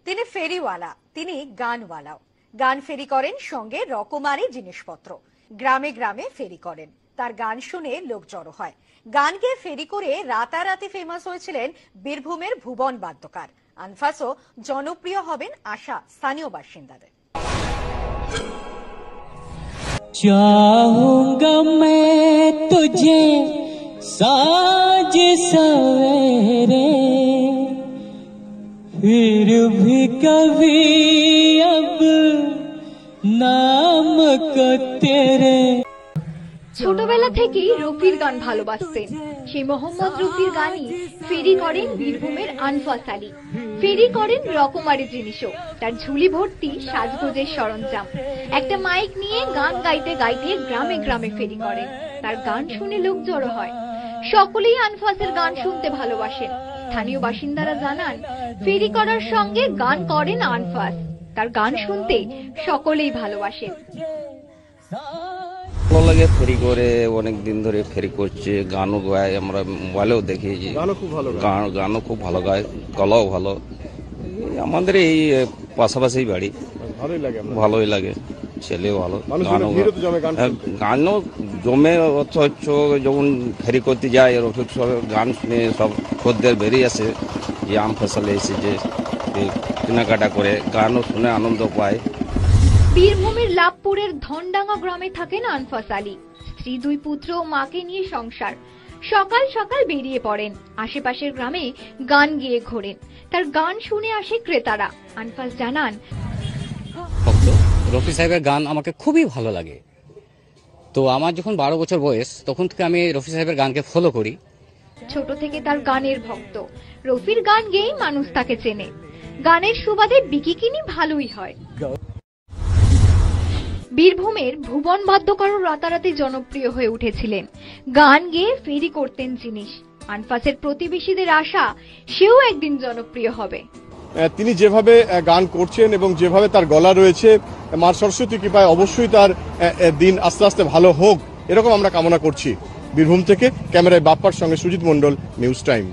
তিনি ফেরিওয়ালা, তিনি গানওয়ালাও। গান ফেরি করেন, সঙ্গে রকমারি জিনিসপত্র। গ্রামে গ্রামে ফেরি করেন, তার গান শুনে লোক জড়ো হয়। গান গেয়ে ফেরি করে রাতারাতি ফেমাস হয়েছিলেন বীরভূমের ভুবন বাদ্যকার। আনফাসও জনপ্রিয় হবেন আশা স্থানীয় বাসিন্দাদের। चाहूंगा मैं तुझे साँझ सवेरे, फिर भी कभी अब नाम को तेरे। ছোটবেলা থেকেই রফির গান ভালোবাসতেন। সেই মোহাম্মদ রফির গানই ফেরি করেন বীরভূমের আনফাস আলী। ফেরি করেন রকমারি জিনিসও, তার ঝুলি ভর্তি সাজগোজের সরঞ্জাম। একটা মাইক নিয়ে গান গাইতে গাইতে গ্রামে গ্রামে ফেরি করেন, তার গান শুনে লোক জড়ো হয়। সকলেই আনফাসের গান শুনতে ভালোবাসেন। স্থানীয় বাসিন্দারা জানান, ফেরি করার সঙ্গে গান করেন আনফাস, তার গান শুনতে সকলেই ভালোবাসেন। ভালো লাগে ফেরি করে, অনেক দিন ধরে ফেরি করছে, গানও গায়, আমরা মোবাইলেও দেখি যে গানও খুব ভালো গায়, গলাও ভালো। আমাদের এই পাশাপাশি বাড়ি, ভালোই লাগে, ছেলেও ভালো, গানও জমে। যখন ফেরি করতে যায় রফিক সব গান শুনে সব খদ্দের বেরিয়ে আসে, যে আম ফসলে এসেছে, কেনাকাটা করে গানও শুনে আনন্দ পায়। বীরভূমের লাভপুরের ধনডাঙ্গা গ্রামে থাকেন আনফাস আলী। স্ত্রী, দুই পুত্র ও মাকে নিয়ে সংসার। সকাল সকাল বেরিয়ে পড়েন, আশেপাশের গ্রামে গান গেয়ে ঘোরেন, তার গান শুনে আসে ক্রেতারা। আনফাস জানান, রফি সাহেবের গান আমাকে খুবই ভালো লাগে। তো আমার যখন 12 বছর বয়স, তখন থেকে আমি রফি সাহেবের গানকে ফলো করি। ছোট থেকে তার গানের ভক্ত। রফির গান গেয়েই মানুষ তাকে চেনে। গানের সুবাদে বিকিকিনি ভালোই হয়। বীরভূমের ভুবন বাদ্যকারও রাতারাতি জনপ্রিয় হয়ে উঠেছিলেন। গান গেয়ে ফেরি করতেন জিনিস। আনফাসের প্রতিবেশীদের আশা, সেও একদিন জনপ্রিয় হবে। তিনি যেভাবে গান করছেন এবং যেভাবে তার গলা রয়েছে, মা সরস্বতী কৃপায় অবশ্যই তার দিন আস্তে আস্তে ভালো হোক, এরকম আমরা কামনা করছি। বীরভূম থেকে ক্যামেরায় বাপ্পার সঙ্গে সুজিত মণ্ডল, নিউজ টাইম।